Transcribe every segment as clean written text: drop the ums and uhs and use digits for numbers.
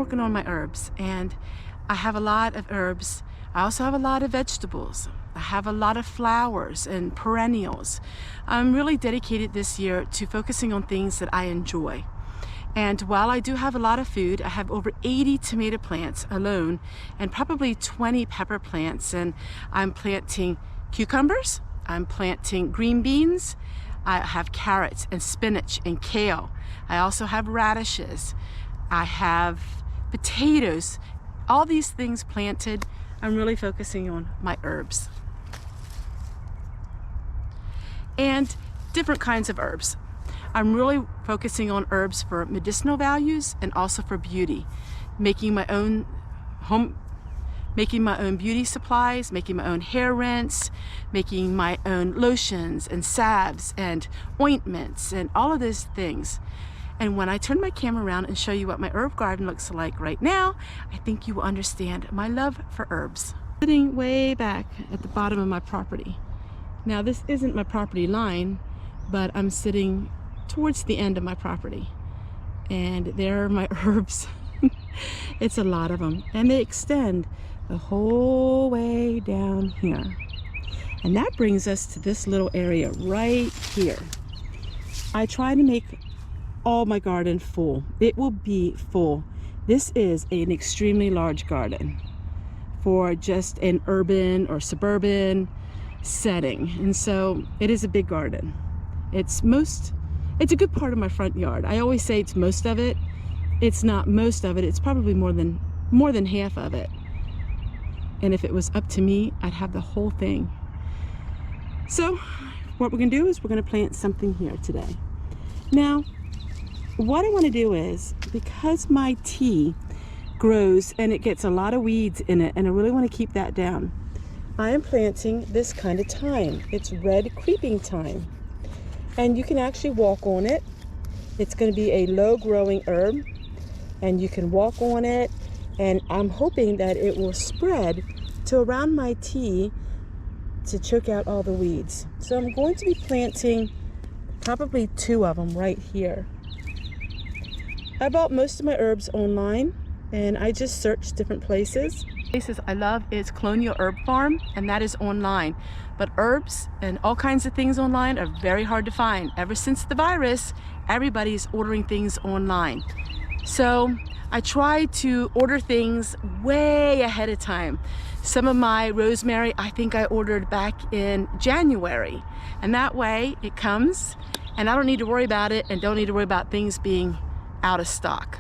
working on my herbs, and I have a lot of herbs. I also have a lot of vegetables. I have a lot of flowers and perennials. I'm really dedicated this year to focusing on things that I enjoy. And while I do have a lot of food, I have over 80 tomato plants alone and probably 20 pepper plants. And I'm planting cucumbers, I'm planting green beans, I have carrots and spinach and kale. I also have radishes. I have potatoes. All these things planted. I'm really focusing on my herbs. And different kinds of herbs. I'm really focusing on herbs for medicinal values and also for beauty. Making my own beauty supplies, making my own hair rinse, making my own lotions and salves and ointments and all of those things. And when I turn my camera around and show you what my herb garden looks like right now, I think you will understand my love for herbs. Sitting way back at the bottom of my property. Now this isn't my property line, but I'm sitting towards the end of my property. And there are my herbs. It's a lot of them. And they extend the whole way down here. And that brings us to this little area right here. I try to make all my garden full. It will be full. This is an extremely large garden for just an urban or suburban setting. And so it is a big garden. It's a good part of my front yard. I always say it's most of it. It's not most of it. It's probably more than half of it. And if it was up to me, I'd have the whole thing. So what we're gonna do is we're gonna plant something here today. Now, what I wanna do is, because my tea grows and it gets a lot of weeds in it, and I really wanna keep that down, I am planting this kind of thyme. It's red creeping thyme. And you can actually walk on it. It's gonna be a low growing herb, and you can walk on it, and I'm hoping that it will spread to around my tea to choke out all the weeds. So I'm going to be planting probably 2 of them right here. I bought most of my herbs online, and I just searched different places. Places I love is Colonial Herb Farm, and that is online. But herbs and all kinds of things online are very hard to find. Ever since the virus, everybody's ordering things online. So I try to order things way ahead of time. Some of my rosemary, I think I ordered back in January. And that way it comes, and I don't need to worry about it, and don't need to worry about things being out of stock.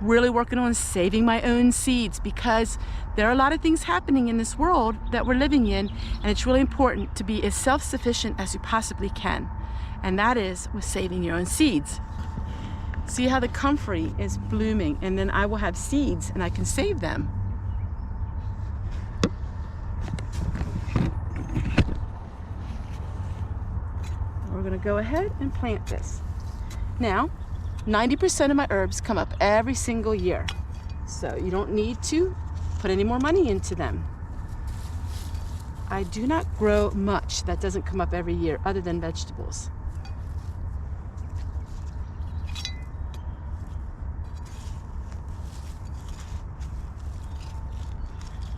Really working on saving my own seeds, because there are a lot of things happening in this world that we're living in, and it's really important to be as self-sufficient as you possibly can. And that is with saving your own seeds. See how the comfrey is blooming, and then I will have seeds and I can save them. We're gonna go ahead and plant this. Now, 90% of my herbs come up every single year. So you don't need to put any more money into them. I do not grow much that doesn't come up every year other than vegetables.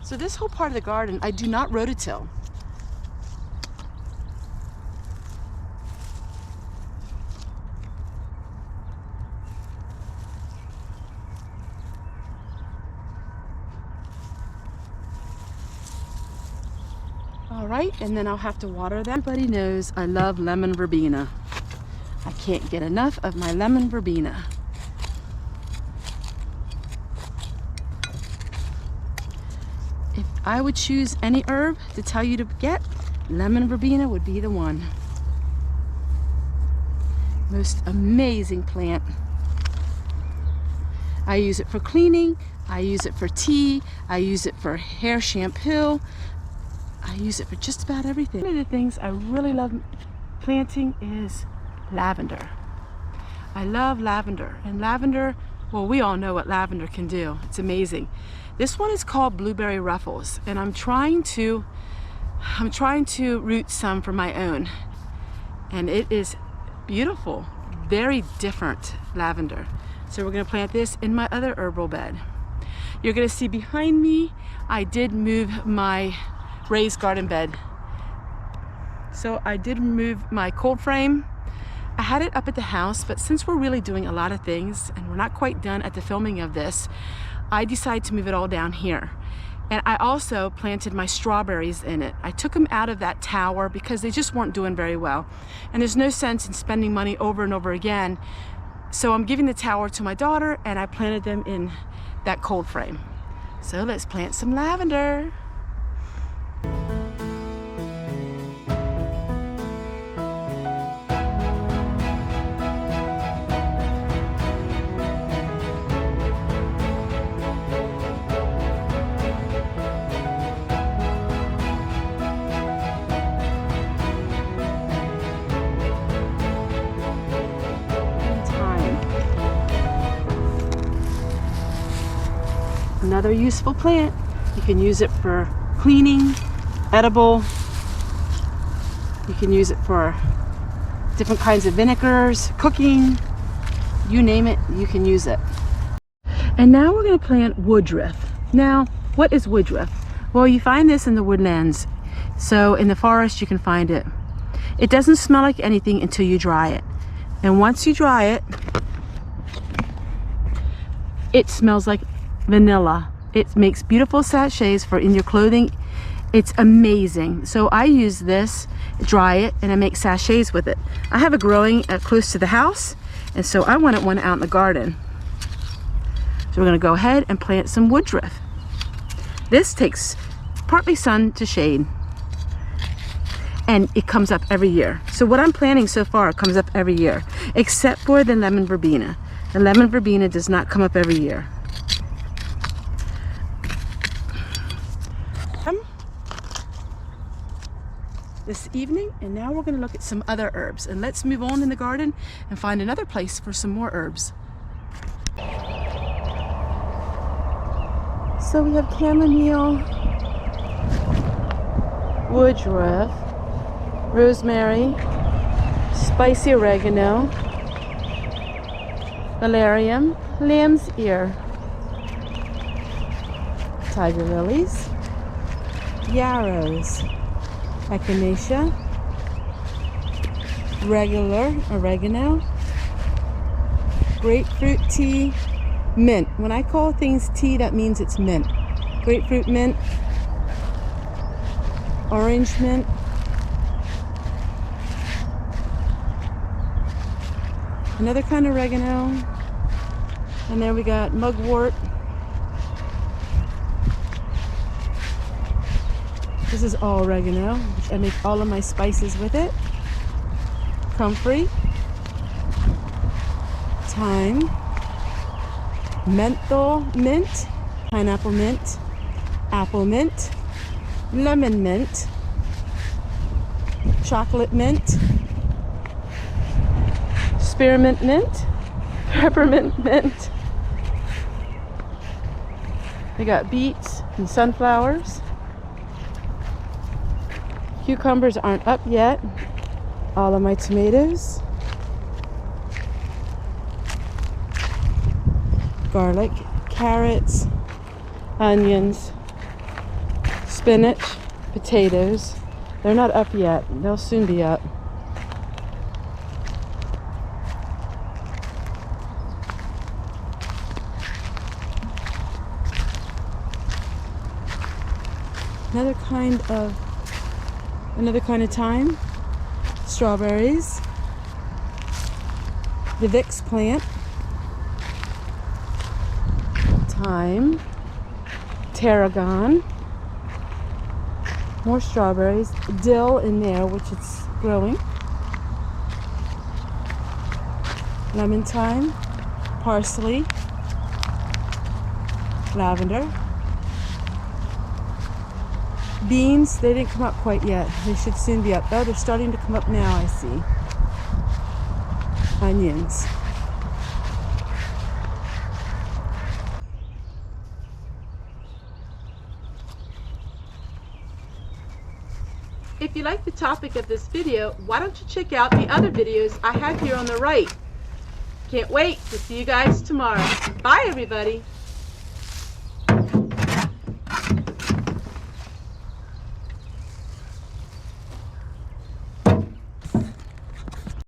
So this whole part of the garden, I do not rototill. All right, and then I'll have to water them. Everybody knows I love lemon verbena. I can't get enough of my lemon verbena. If I would choose any herb to tell you to get, lemon verbena would be the one. Most amazing plant. I use it for cleaning, I use it for tea, I use it for hair shampoo, I use it for just about everything. One of the things I really love planting is lavender. I love lavender, and lavender, well, we all know what lavender can do. It's amazing. This one is called Blueberry Ruffles, and I'm trying to root some for my own, and it is beautiful, very different lavender. So we're gonna plant this in my other herbal bed. You're gonna see behind me, I did move my raised garden bed. So I did move my cold frame. I had it up at the house, but since we're really doing a lot of things and we're not quite done at the filming of this, I decided to move it all down here. And I also planted my strawberries in it. I took them out of that tower because they just weren't doing very well. And there's no sense in spending money over and over again. So I'm giving the tower to my daughter, and I planted them in that cold frame. So let's plant some lavender. Another useful plant. You can use it for cleaning, edible. You can use it for different kinds of vinegars, cooking, you name it, you can use it. And now we're going to plant woodruff. Now, what is woodruff? Well, you find this in the woodlands. So in the forest you can find it. It doesn't smell like anything until you dry it. And once you dry it, it smells like vanilla. It makes beautiful sachets for in your clothing. It's amazing. So I use this, dry it, and I make sachets with it. I have it growing close to the house, and so I wanted one out in the garden. So we're going to go ahead and plant some woodruff. This takes partly sun to shade, and it comes up every year. So what I'm planting so far comes up every year, except for the lemon verbena. The lemon verbena does not come up every year. This evening, and now we're going to look at some other herbs, and let's move on in the garden and find another place for some more herbs. So we have chamomile, woodruff, rosemary, spicy oregano, valerian, lamb's ear, tiger lilies, yarrows, echinacea, regular oregano, grapefruit tea, mint. When I call things tea, that means it's mint. Grapefruit mint, orange mint, another kind of oregano, and there we got mugwort. This is all oregano. I make all of my spices with it. Comfrey, thyme, menthol mint, pineapple mint, apple mint, lemon mint, chocolate mint, spearmint mint, peppermint mint. We got beets and sunflowers. Cucumbers aren't up yet. All of my tomatoes. Garlic, carrots, onions, spinach, potatoes. They're not up yet. They'll soon be up. Another kind of thyme, strawberries, the Vicks plant, thyme, tarragon, more strawberries, dill in there, which it's growing, lemon thyme, parsley, lavender. Beans, they didn't come up quite yet. They should soon be up. Oh, they're starting to come up now, I see. Onions. If you like the topic of this video, why don't you check out the other videos I have here on the right. Can't wait to see you guys tomorrow. Bye, everybody.